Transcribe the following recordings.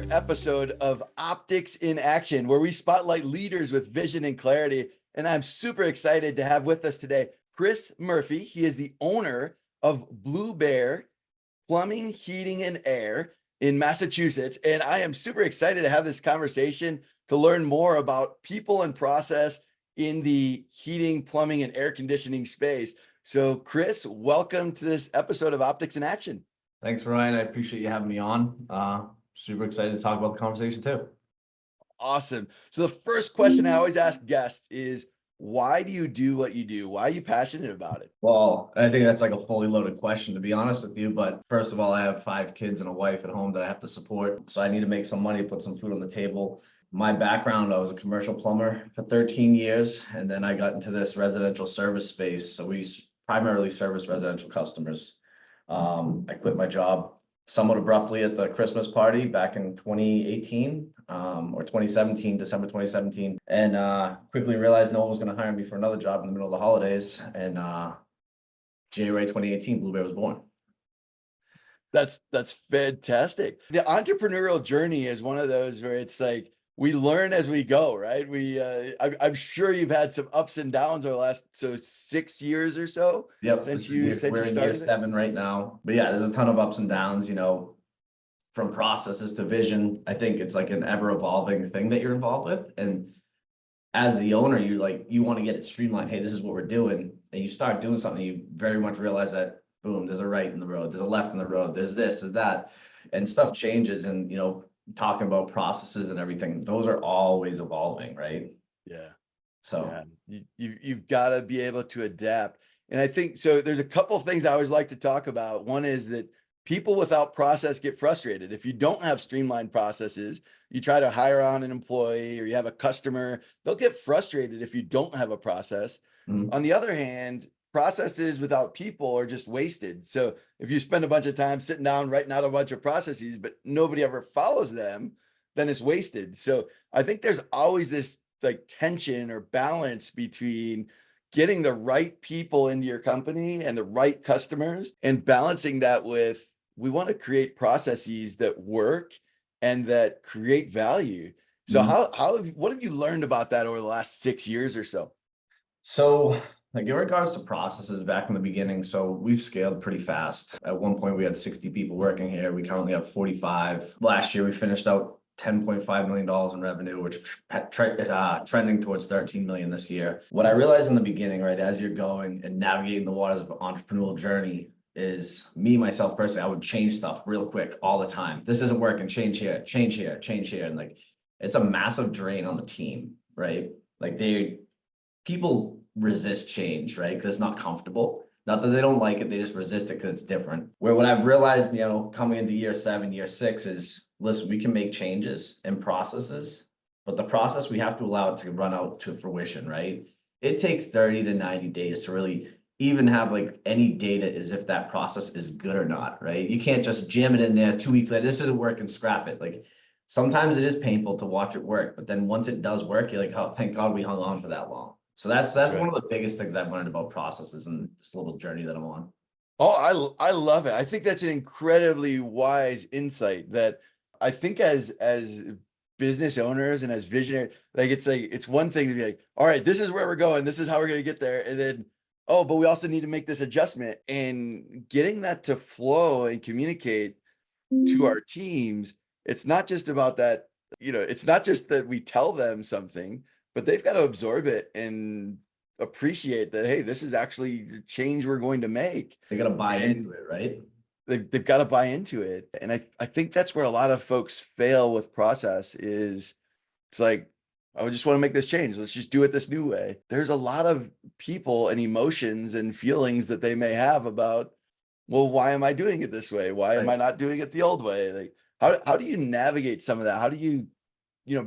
another episode of Optics in Action, where we spotlight leaders with vision and clarity. And I'm super excited to have with us today Chris Murphy. He is the owner of Blue Bear Plumbing, Heating, and Air in Massachusetts. And I am super excited to have this conversation to learn more about people and process in the heating, plumbing, and air conditioning space. So, Chris, welcome to this episode of Optics in Action. Thanks, Ryan. I appreciate you having me on. Super excited to talk about the conversation too. Awesome. So the first question I always ask guests is, why do you do what you do? Why are you passionate about it? Well, I think that's like a fully loaded question, to be honest with you. But first of all, I have 5 kids and a wife at home that I have to support. So I need to make some money, put some food on the table. My background, I was a commercial plumber for 13 years, and then I got into this residential service space. So we primarily service residential customers. I quit my job somewhat abruptly at the Christmas party back in 2018 or 2017, December 2017, and quickly realized no one was going to hire me for another job in the middle of the holidays. And January 2018, Blue Bear was born. That's fantastic. The entrepreneurial journey is one of those where it's like we learn as we go, right? I'm sure you've had some ups and downs over the last 6 years or so. Yep, since we're you in year started 7 right now. But yeah, there's a ton of ups and downs, from processes to vision. I think it's like an ever evolving thing that you're involved with. And as the owner, you want to get it streamlined. Hey, this is what we're doing. And you start doing something, you very much realize that, boom, there's a right in the road, there's a left in the road, there's this, there's that, and stuff changes. And, talking about processes and everything, those are always evolving, right? Yeah. So yeah. You've got to be able to adapt. And I think, so there's a couple of things I always like to talk about. One is that people without process get frustrated. If you don't have streamlined processes, you try to hire on an employee or you have a customer, they'll get frustrated if you don't have a process. On the other hand, processes without people are just wasted. So if you spend a bunch of time sitting down, writing out a bunch of processes, but nobody ever follows them, then it's wasted. So I think there's always this like tension or balance between getting the right people into your company and the right customers, and balancing that with, we want to create processes that work and that create value. So what have you learned about that over the last 6 years or so? So, like in regards to processes back in the beginning, so we've scaled pretty fast. At one point, we had 60 people working here. We currently have 45. Last year, we finished out $10.5 million in revenue, which trending towards 13 million this year. What I realized in the beginning, right, as you're going and navigating the waters of entrepreneurial journey, is me, myself personally, I would change stuff real quick all the time. This isn't working, change here, change here, change here. And like, it's a massive drain on the team, right? Like people resist change, right? Because it's not comfortable. Not that they don't like it, they just resist it because it's different. Where what I've realized, coming into year 7, year 6 is, listen, we can make changes and processes, but the process, we have to allow it to run out to fruition, right? It takes 30 to 90 days to really even have like any data as if that process is good or not, right? You can't just jam it in there 2 weeks later, this isn't working, scrap it. Like sometimes it is painful to watch it work, but then once it does work, you're like, oh, thank God we hung on for that long. So that's right. one of the biggest things I've learned about processes and this little journey that I'm on. Oh, I love it. I think that's an incredibly wise insight that I think as business owners and as visionary, like it's one thing to be like, all right, this is where we're going, this is how we're going to get there. And then, oh, but we also need to make this adjustment, and getting that to flow and communicate to our teams. It's not just about that, it's not just that we tell them something, but they've got to absorb it and appreciate that, hey, this is actually change we're going to make. They got to buy into it, right? They've got to buy into it. And I think that's where a lot of folks fail with process is, it's like, I just want to make this change, let's just do it this new way. There's a lot of people and emotions and feelings that they may have about, well, why am I doing it this way? Why am I not doing it the old way? Like, how do you navigate some of that? How do you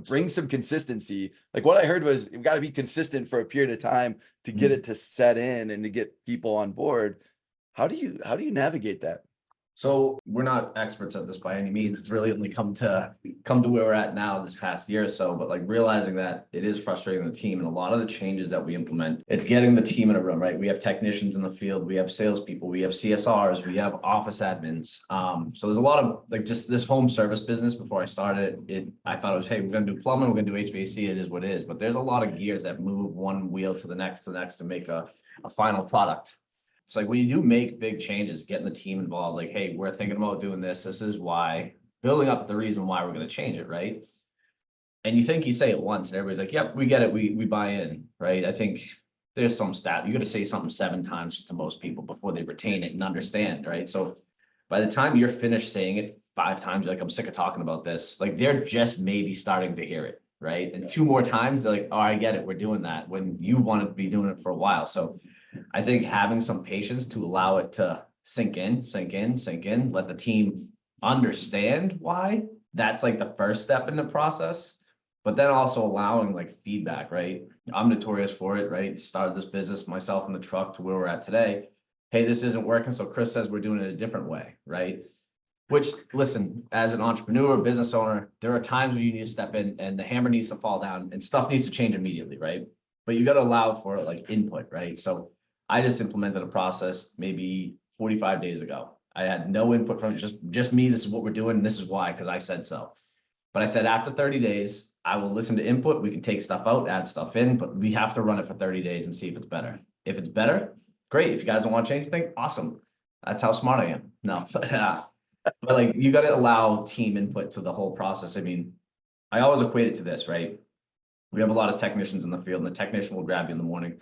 bring some consistency? Like what I heard was, you've got to be consistent for a period of time to get it to set in and to get people on board. How do you navigate that? So we're not experts at this by any means. It's really only come to where we're at now this past year or so, but like realizing that it is frustrating the team, and a lot of the changes that we implement, it's getting the team in a room, right? We have technicians in the field, we have salespeople, we have CSRs, we have office admins. So there's a lot of like just this home service business. Before I started it, I thought it was, hey, we're gonna do plumbing, we're gonna do HVAC, it is what it is. But there's a lot of gears that move one wheel to the next to make a final product. It's like when you do make big changes, getting the team involved, like, hey, we're thinking about doing this. This is why, building up the reason why we're going to change it, right? And you think you say it once and everybody's like, yep, we get it. We buy in, right? I think there's some stat. You got to say something 7 times to most people before they retain it and understand, right? So by the time you're finished saying it 5 times, you're like, I'm sick of talking about this. Like they're just maybe starting to hear it, right? And 2 more times, they're like, oh, I get it. We're doing that when you want to be doing it for a while. So I think having some patience to allow it to sink in, let the team understand why. That's like the first step in the process. But then also allowing like feedback, right? I'm notorious for it, right? Started this business myself in the truck to where we're at today. Hey, this isn't working. So Chris says we're doing it a different way, right? Which, listen, as an entrepreneur, business owner, there are times when you need to step in and the hammer needs to fall down and stuff needs to change immediately, right? But you got to allow for like input, right? So I just implemented a process maybe 45 days ago. I had no input from just me. This is what we're doing. And this is why, because I said so. But I said after 30 days, I will listen to input. We can take stuff out, add stuff in, but we have to run it for 30 days and see if it's better. If it's better, great. If you guys don't want to change anything, awesome. That's how smart I am. No, but like you got to allow team input to the whole process. I mean, I always equate it to this, right? We have a lot of technicians in the field, and the technician will grab you in the morning.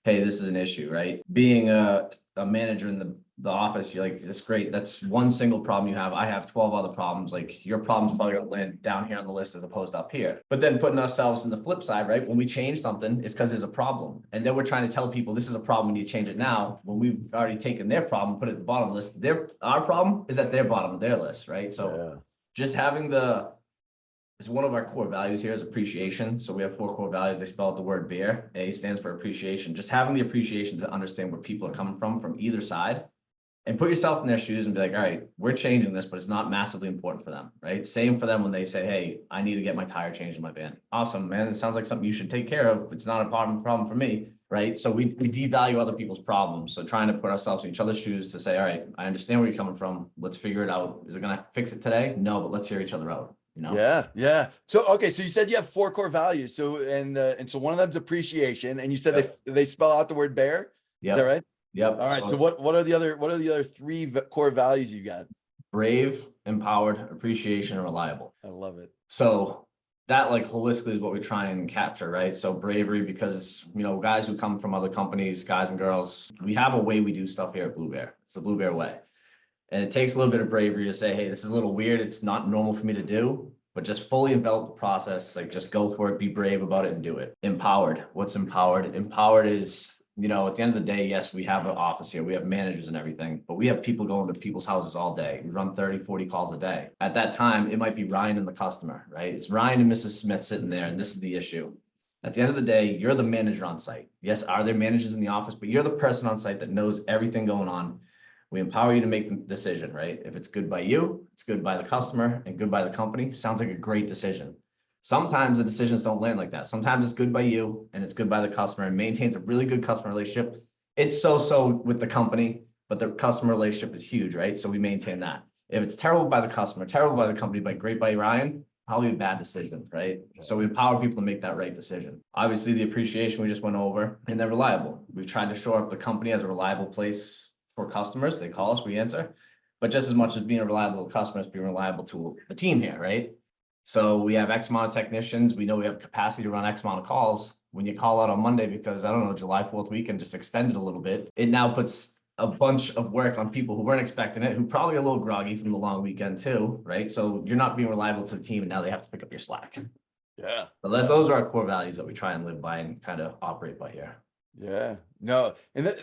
Hey, this is an issue, right? Being a manager in the office, you're like, it's great. That's one single problem you have. I have 12 other problems. Like your problem's probably gonna land down here on the list as opposed to up here. But then putting ourselves in the flip side, right? When we change something, it's because there's a problem. And then we're trying to tell people this is a problem, we need to change it now. When we've already taken their problem, put it at the bottom of the list, our problem is at their bottom of their list, right? So just having it's one of our core values here is appreciation. So we have 4 core values. They spell out the word beer. A stands for appreciation. Just having the appreciation to understand where people are coming from either side, and put yourself in their shoes and be like, all right, we're changing this, but it's not massively important for them, right? Same for them when they say, hey, I need to get my tire changed in my van. Awesome, man. It sounds like something you should take care of. It's not a problem for me, right? So we devalue other people's problems. So trying to put ourselves in each other's shoes to say, all right, I understand where you're coming from. Let's figure it out. Is it going to fix it today? No, but let's hear each other out. You know? Yeah. So, okay. So you said you have 4 core values. So, and so one of them's appreciation, and you said they spell out the word bear. Yep. Is that right? Yep. All right. So what are the other 3 core values you got? Brave, empowered, appreciation, and reliable. I love it. So that like holistically is what we try and capture, right? So bravery, because guys who come from other companies, guys and girls, we have a way we do stuff here at Blue Bear. It's the Blue Bear way. And it takes a little bit of bravery to say, hey, this is a little weird. It's not normal for me to do, but just fully envelop the process. Like just go for it, be brave about it and do it. Empowered. What's empowered? Empowered is, at the end of the day, yes, we have an office here. We have managers and everything, but we have people going to people's houses all day. We run 30, 40 calls a day. At that time, it might be Ryan and the customer, right? It's Ryan and Mrs. Smith sitting there, and this is the issue. At the end of the day, you're the manager on site. Yes, are there managers in the office, but you're the person on site that knows everything going on. We empower you to make the decision, right? If it's good by you, it's good by the customer and good by the company. Sounds like a great decision. Sometimes the decisions don't land like that. Sometimes it's good by you and it's good by the customer and maintains a really good customer relationship. It's so with the company, but the customer relationship is huge, right? So we maintain that. If it's terrible by the customer, terrible by the company, but great by Ryan, probably a bad decision, right? So we empower people to make that right decision. Obviously, the appreciation we just went over, and they're reliable. We've tried to shore up the company as a reliable place for customers. They call us, we answer. But just as much as being a reliable customer, being reliable to the team here, right? So we have X amount of technicians. We know we have capacity to run X amount of calls. When you call out on Monday because, I don't know, July 4th weekend just extended a little bit, it now puts a bunch of work on people who weren't expecting it, who probably are a little groggy from the long weekend too, right? So you're not being reliable to the team, and now they have to pick up your slack. Yeah. So those are our core values that we try and live by and kind of operate by here. Yeah, no, and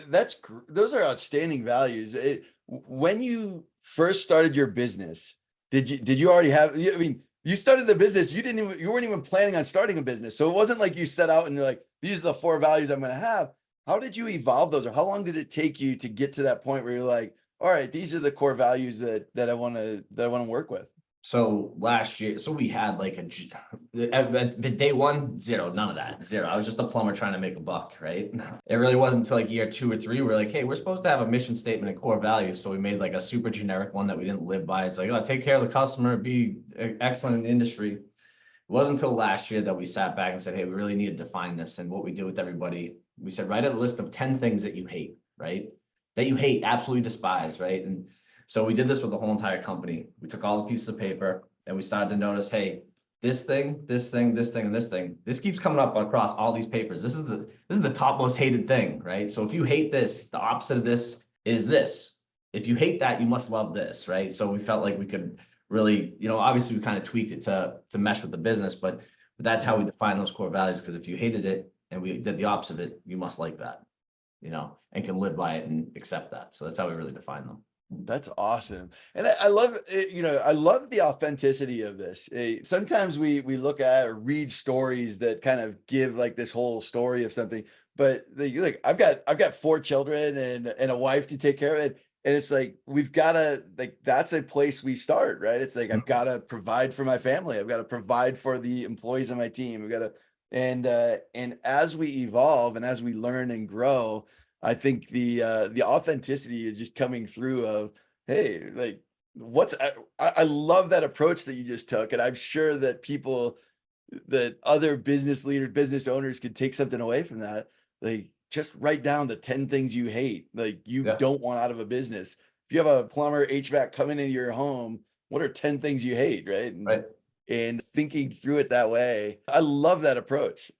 those are outstanding values. When you first started your business, did you already have? I mean, you started the business. You weren't even planning on starting a business, so it wasn't like you set out and you're like, these are the 4 values I'm going to have. How did you evolve those, or how long did it take you to get to that point where you're like, all right, these are the core values that I want to work with. So last year, so we had like at day one, zero, none of that, zero. I was just a plumber trying to make a buck, right? It really wasn't until like year 2 or 3, we're like, hey, we're supposed to have a mission statement and core values. So we made like a super generic one that we didn't live by. It's like, oh, take care of the customer, be excellent in the industry. It wasn't until last year that we sat back and said, hey, we really need to define this. And what we do with everybody, we said, write a list of 10 things that you hate, right? That you hate, absolutely despise, right? And so we did this with the whole entire company. We took all the pieces of paper and we started to notice, hey, this thing, this thing, this thing, and this thing, this keeps coming up across all these papers. This is the top most hated thing, right? So if you hate this, the opposite of this is this. If you hate that, you must love this, right? So we felt like we could really, obviously we kind of tweaked it to mesh with the business, but that's how we define those core values. Because if you hated it and we did the opposite of it, you must like that, and can live by it and accept that. So that's how we really define them. That's awesome. And I love it, I love the authenticity of this. Sometimes we look at or read stories that kind of give like this whole story of something, but like I've got 4 children and a wife to take care of it. And it's like we've got to like that's a place we start, right? It's like I've got to provide for my family. I've got to provide for the employees on my team. We've got to and as we evolve and as we learn and grow, I think the authenticity is just coming through of, hey, like I love that approach that you just took. And I'm sure that that other business leaders, business owners could take something away from that. Like just write down the 10 things you hate, like you Yeah. don't want out of a business. If you have a plumber HVAC coming into your home, what are 10 things you hate, right? Right. And thinking through it that way. I love that approach.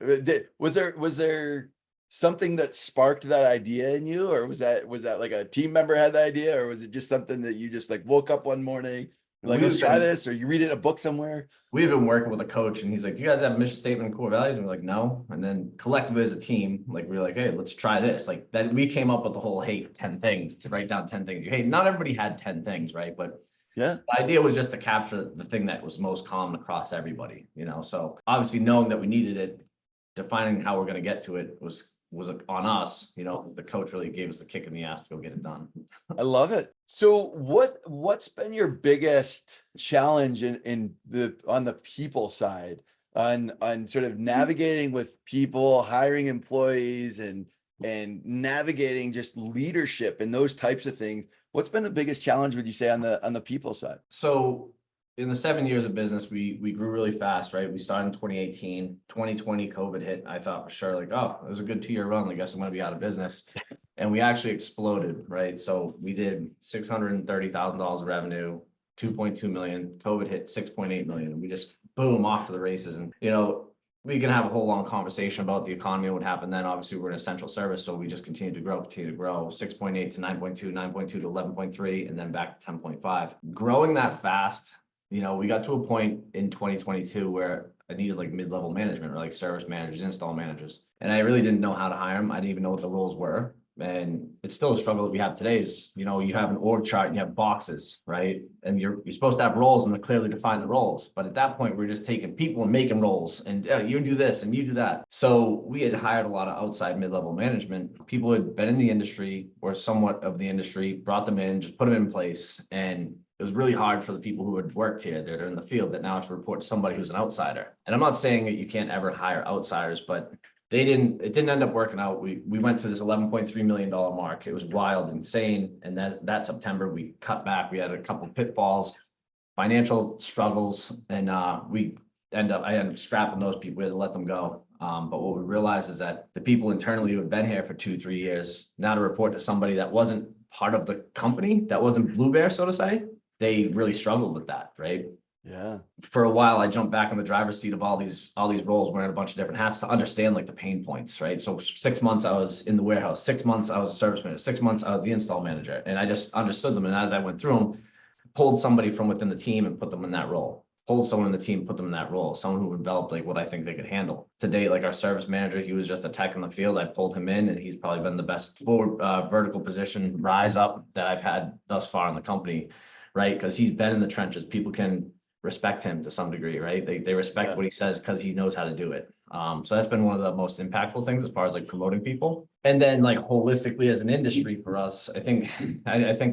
Was there something that sparked that idea in you, or was that like a team member had the idea, or was it just something that you just like woke up one morning, you're like, let's We've try been this, or you read it in a book somewhere? we've been working with a coach and he's like, do you guys have a mission statement and core values? And we're like, no. And then collectively as a team, like we're like, hey, let's try this. Like that we came up with the whole hate 10 things to write down 10 things you hate. Not everybody had 10 things, right? But Yeah. the idea was just to capture the thing that was most common across everybody, So obviously knowing that we needed it, defining how we're going to get to it was on us. The coach really gave us the kick in the ass to go get it done. I love it. So what's been your biggest challenge in the on the people side, on sort of navigating with people, hiring employees and navigating just leadership and those types of things? What's been the biggest challenge, would you say, on the people side? So in the 7 years of business, we grew really fast, right? We started in 2018, 2020, COVID hit. I thought for sure, like, oh, it was a good 2-year run. I guess I'm going to be out of business. And we actually exploded, right? So we did $630,000 of revenue, 2.2 million. COVID hit 6.8 million. We just boom off to the races. And, we can have a whole long conversation about the economy and what happened then. Obviously, we're an essential service, so we just continue to grow, 6.8 to 9.2, 9.2 to 11.3, and then back to 10.5. Growing that fast, we got to a point in 2022 where I needed like mid-level management or like service managers, install managers. And I really didn't know how to hire them. I didn't even know what the roles were. And it's still a struggle that we have today is, you have an org chart and you have boxes, right? And you're supposed to have roles and to clearly define the roles. But at that point, we're just taking people and making roles and you do this and you do that. So we had hired a lot of outside mid-level management. People who had been in the industry or somewhat of the industry, brought them in, just put them in place. And it was really hard for the people who had worked here that are in the field that now have to report to somebody who's an outsider. And I'm not saying that you can't ever hire outsiders, but it didn't end up working out. We went to this $11.3 million mark. It was wild, insane. And then that September we cut back. We had a couple of pitfalls, financial struggles, and I ended up scrapping those people. We had to let them go. But what we realized is that the people internally who had been here for 2-3 years, now to report to somebody that wasn't part of the company, that wasn't Blue Bear, so to say, they really struggled with that, right? Yeah. For a while, I jumped back in the driver's seat of all these roles, wearing a bunch of different hats to understand like the pain points, right? So 6 months I was in the warehouse, 6 months I was a service manager, 6 months I was the install manager, and I just understood them. And as I went through them, pulled somebody from within the team and put them in that role. Pulled someone in the team, put them in that role. Someone who developed like what I think they could handle. Today, like our service manager, he was just a tech in the field. I pulled him in, and he's probably been the best forward vertical position rise up that I've had thus far in the company, right? Because he's been in the trenches. People can respect him to some degree, right? They respect what he says because he knows how to do it. So that's been one of the most impactful things as far as like promoting people. And then like holistically as an industry for us, I think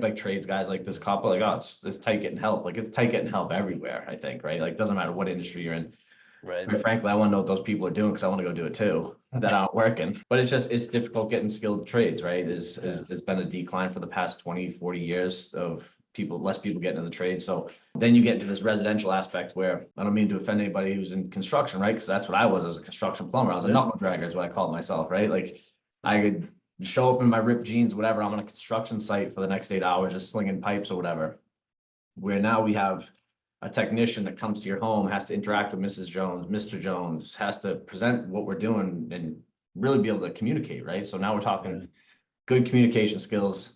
like trades guys like this couple, like, oh, it's tight getting help. Like it's tight getting help everywhere, I think, right? Like doesn't matter what industry you're in. Right. Quite frankly, I want to know what those people are doing because I want to go do it too, that aren't working. But it's difficult getting skilled trades, right? There's been a decline for the past 20, 40 years of less people getting in the trade. So then you get into this residential aspect where I don't mean to offend anybody who's in construction, right? Because that's what I was. I was a construction plumber. I was a knuckle dragger is what I called myself, right? Like I could show up in my ripped jeans, whatever. I'm on a construction site for the next 8 hours, just slinging pipes or whatever. Where now we have a technician that comes to your home, has to interact with Mrs. Jones, Mr. Jones, has to present what we're doing and really be able to communicate, right? So now we're talking good communication skills,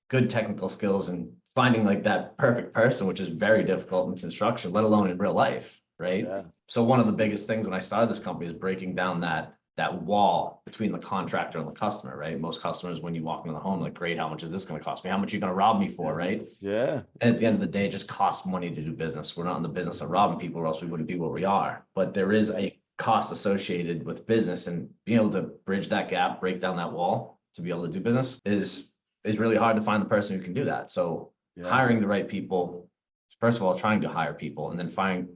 good technical skills, and finding like that perfect person, which is very difficult in construction, let alone in real life, right? Yeah. So one of the biggest things when I started this company is breaking down that wall between the contractor and the customer, right? Most customers, when you walk into the home, like, great, how much is this going to cost me? How much are you going to rob me for, right? Yeah. And at the end of the day, it just costs money to do business. We're not in the business of robbing people, or else we wouldn't be where we are. But there is a cost associated with business, and being able to bridge that gap, break down that wall to be able to do business is really hard to find the person who can do that. So hiring the right people, first of all, trying to hire people, and then finding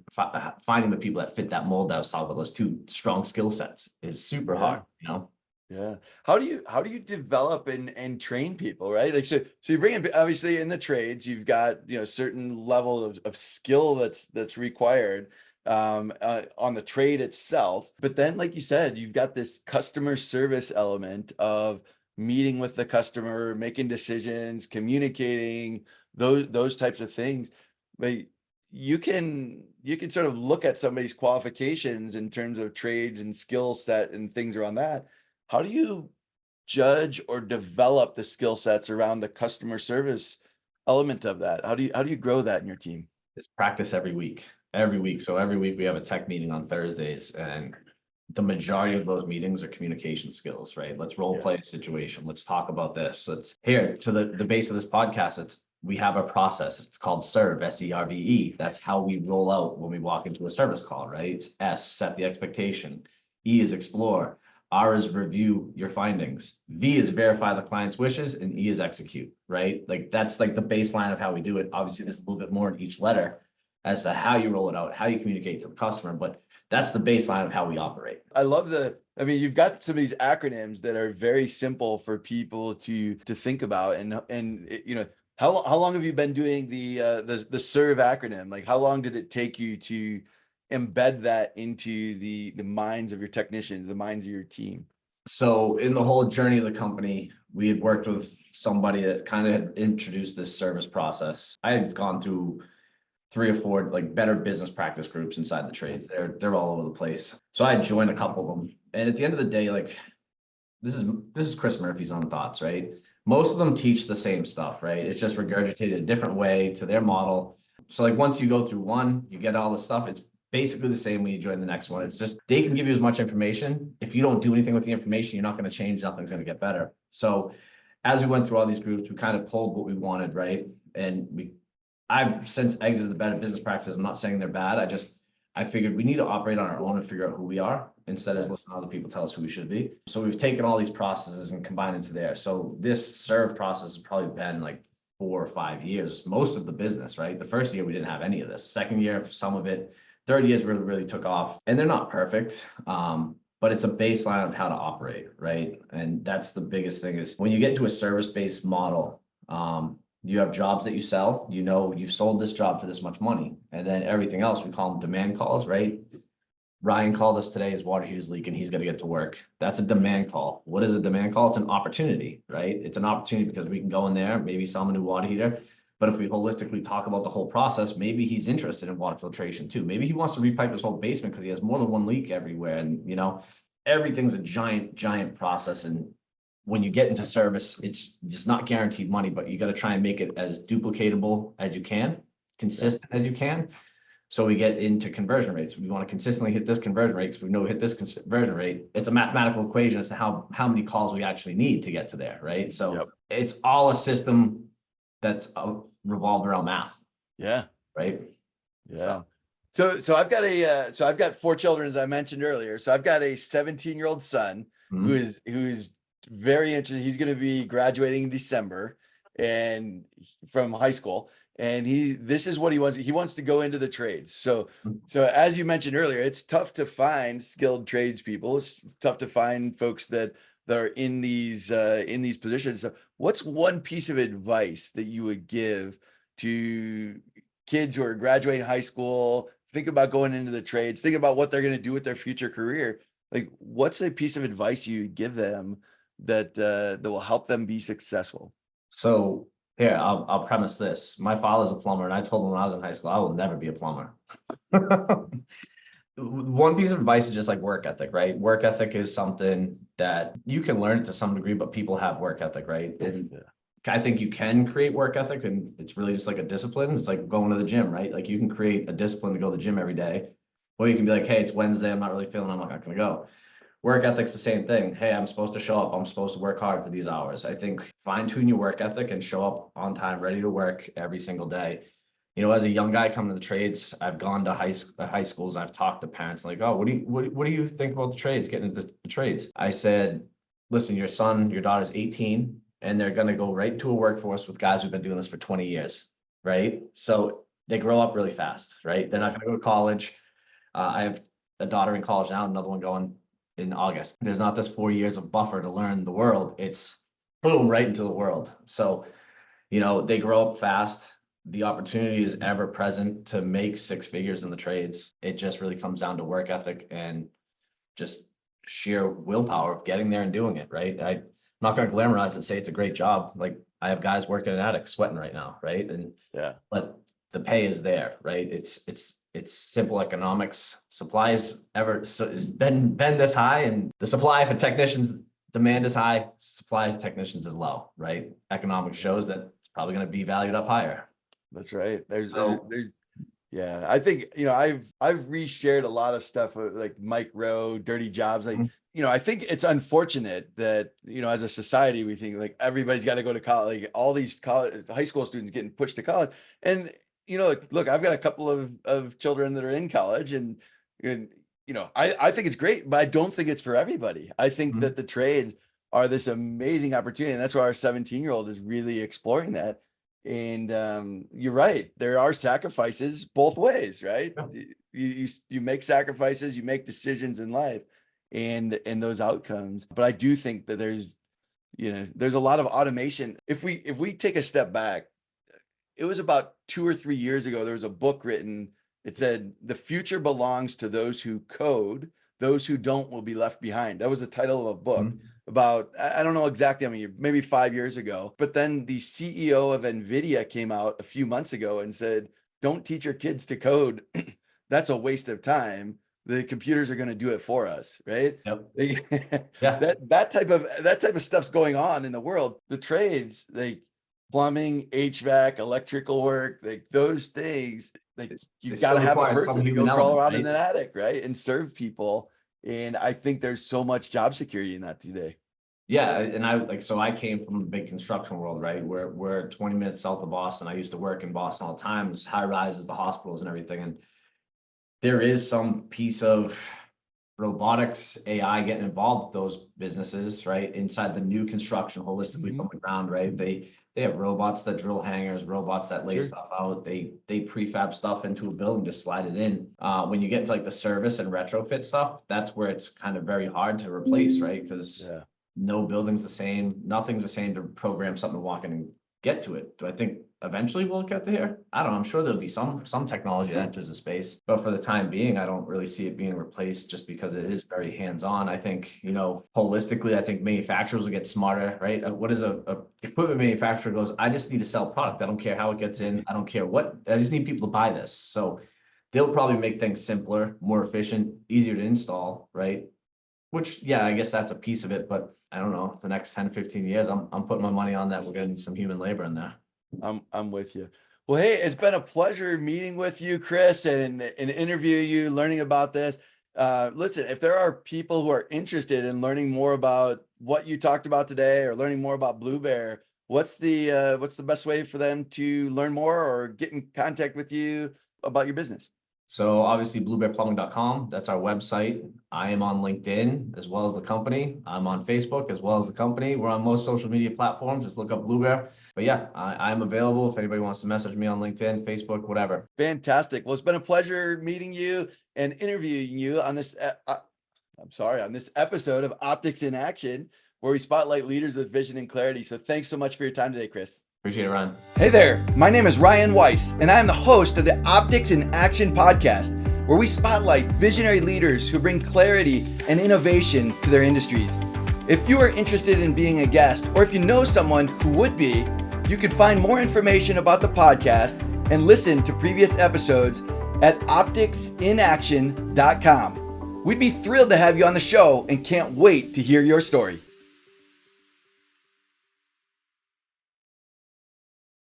the people that fit that mold that I was talking about, those two strong skill sets, is super hard, you know? Yeah. How do you develop and train people, right? Like, so you bring in, obviously in the trades, you've got, certain level of skill that's required on the trade itself. But then, like you said, you've got this customer service element of meeting with the customer, making decisions, communicating, those types of things. But you can sort of look at somebody's qualifications in terms of trades and skill set and things around that. How do you judge or develop the skill sets around the customer service element of that? How do you grow that in your team? It's practice every week. Every week. So every week we have a tech meeting on Thursdays, and the majority of those meetings are communication skills, right? Let's role play a situation. Let's talk about this. Let's here to the base of this podcast. We have a process. It's called SERVE, SERVE. That's how we roll out when we walk into a service call, right? It's S, set the expectation. E is explore. R is review your findings. V is verify the client's wishes, and E is execute, right? Like that's like the baseline of how we do it. Obviously, there's a little bit more in each letter as to how you roll it out, how you communicate to the customer, but that's the baseline of how we operate. I love you've got some of these acronyms that are very simple for people to think about, and how long have you been doing the SERVE acronym? Like, how long did it take you to embed that into the minds of your technicians, the minds of your team? So in the whole journey of the company, we had worked with somebody that kind of had introduced this service process. I had gone through 3 or 4 like better business practice groups inside the trades. They're all over the place. So I joined a couple of them. And at the end of the day, like this is Chris Murphy's own thoughts, right? Most of them teach the same stuff, right? It's just regurgitated a different way to their model. So like once you go through one, you get all the stuff. It's basically the same when you join the next one. It's just they can give you as much information. If you don't do anything with the information, you're not going to change. Nothing's going to get better. So as we went through all these groups, we kind of pulled what we wanted, right? And I've since exited the better business practices. I'm not saying they're bad. I figured we need to operate on our own and figure out who we are instead of listening to other people tell us who we should be. So we've taken all these processes and combined into there. So this SERVE process has probably been like 4 or 5 years, most of the business, right? The first year we didn't have any of this. Second year, some of it. Third years really, really took off, and they're not perfect. But it's a baseline of how to operate, right? And that's the biggest thing is when you get into a service-based model, you have jobs that you sell, you've sold this job for this much money. And then everything else, we call them demand calls, right? Ryan called us today, his water heater's leaking, he's gonna get to work. That's a demand call. What is a demand call? It's an opportunity, right? It's an opportunity because we can go in there, maybe sell him a new water heater. But if we holistically talk about the whole process, maybe he's interested in water filtration too. Maybe he wants to repipe his whole basement because he has more than one leak everywhere. And everything's a giant, giant process. And when you get into service, it's just not guaranteed money, but you got to try and make it as duplicatable as you can, consistent as you can. So we get into conversion rates. We want to consistently hit this conversion rate because we know we hit this conversion rate. It's a mathematical equation as to how many calls we actually need to get to there, right? So It's all a system that's revolved around math. Yeah. Right. Yeah. So I've got four children, as I mentioned earlier. So I've got a 17-year-old son Mhm. who's very interested. He's going to be graduating in December and from high school. And this is what he wants. He wants to go into the trades. So as you mentioned earlier, it's tough to find skilled tradespeople. It's tough to find folks that are in these positions. So what's one piece of advice that you would give to kids who are graduating high school, think about going into the trades, think about what they're going to do with their future career? Like, what's a piece of advice you give them that will help them be successful? So here, I'll premise this. My father's a plumber, and I told him when I was in high school, I will never be a plumber. One piece of advice is just like work ethic, right? Work ethic is something that you can learn it to some degree, but people have work ethic, right? And Yeah. I think you can create work ethic, and it's really just like a discipline. It's like going to the gym, right? Like you can create a discipline to go to the gym every day, or you can be like, hey, it's Wednesday, I'm not really feeling, I'm not gonna go. Work ethic's the same thing. Hey, I'm supposed to show up. I'm supposed to work hard for these hours. I think fine tune your work ethic and show up on time, ready to work every single day. You know, as a young guy coming to the trades, I've gone to high schools. I've talked to parents like, oh, what do you think about the trades, getting into the trades? I said, listen, your daughter's 18, and they're going to go right into a workforce with guys who've been doing this for 20 years, right? So they grow up really fast, right? They're not Yeah. going to go to college. I have a daughter in college now, another one going in August. There's not this 4 years of buffer to learn the world. It's boom, right into the world. So, you know, they grow up fast. The opportunity is ever present to make six figures in the trades. It just really comes down to work ethic and just sheer willpower of getting there and doing it, right? I'm not going to glamorize and say it's a great job. Like I have guys working in attics sweating right now, right? And Yeah. but the pay is there, right? It's simple economics. Supply is ever so it's been this high, and the supply for technicians demand is high. Supply of technicians is low, right? Economics shows that it's probably going to be valued up higher. That's right. So Yeah, I think, I've reshared a lot of stuff like micro dirty jobs. Like, mhm, I think it's unfortunate that, as a society, we think like everybody's got to go to college, like all these college, high school students getting pushed to college. And, look, I've got a couple of children that are in college and, I think it's great, but I don't think it's for everybody. I think mhm, that the trades are this amazing opportunity. And that's why our 17-year-old is really exploring that. And you're right. There are sacrifices both ways, right? yeah. You make sacrifices, you make decisions in life, and those outcomes. But I do think that there's a lot of automation. If we take a step back, it was about 2 or 3 years ago. There was a book written. It said, "The future belongs to those who code. Those who don't will be left behind." That was the title of a book Mhm. about, I don't know exactly how many years, maybe 5 years ago. But then the CEO of NVIDIA came out a few months ago and said, "Don't teach your kids to code. That's a waste of time. The computers are going to do it for us," right? Yep. They- Yeah. that type of stuff's going on in the world. The trades, like plumbing, HVAC, electrical work, like those things, like They you've got to still have a require some person to go human crawl element, around in right? an attic, right? And serve people. And I think there's so much job security in that today. Yeah, and I like so I came from the big construction world, right? We're 20 minutes south of Boston. I used to work in Boston all the time. It's high rises, the hospitals and everything. And there is some piece of robotics, AI getting involved with those businesses, right? Inside the new construction holistically Mhm. from the ground, right? They have robots that drill hangers, robots that lay Sure. stuff out. They prefab stuff into a building, just slide it in. When you get to like the service and retrofit stuff, that's where it's kind of very hard to replace, right? Because Yeah. no building's the same, nothing's the same to program something to walk in and get to it. Do I think eventually we'll get there? I don't know. I'm sure there'll be some technology that enters the space, but for the time being, I don't really see it being replaced just because it is very hands-on. I think, holistically, I think manufacturers will get smarter, right? What is a equipment manufacturer goes, I just need to sell product. I don't care how it gets in. I don't care what, I just need people to buy this. So they'll probably make things simpler, more efficient, easier to install, right? Which, yeah, I guess that's a piece of it, but I don't know, the next 10, 15 years, I'm putting my money on that. We're gonna need some human labor in there. I'm with you. Well, hey, it's been a pleasure meeting with you, Chris, and interview you, learning about this. Listen, if there are people who are interested in learning more about what you talked about today or learning more about Blue Bear, what's the best way for them to learn more or get in contact with you about your business? So obviously bluebearplumbing.com, that's our website. I am on LinkedIn as well as the company. I'm on Facebook as well as the company. We're on most social media platforms. Just look up Blue Bear. But yeah, I'm available if anybody wants to message me on LinkedIn, Facebook, whatever. Fantastic. Well, it's been a pleasure meeting you and interviewing you on this, on this episode of Optics in Action, where we spotlight leaders with vision and clarity. So thanks so much for your time today, Chris. Appreciate it, Ryan. Hey there, my name is Ryan Weiss, and I am the host of the Optics in Action podcast, where we spotlight visionary leaders who bring clarity and innovation to their industries. If you are interested in being a guest, or if you know someone who would be, you can find more information about the podcast and listen to previous episodes at opticsinaction.com. We'd be thrilled to have you on the show and can't wait to hear your story.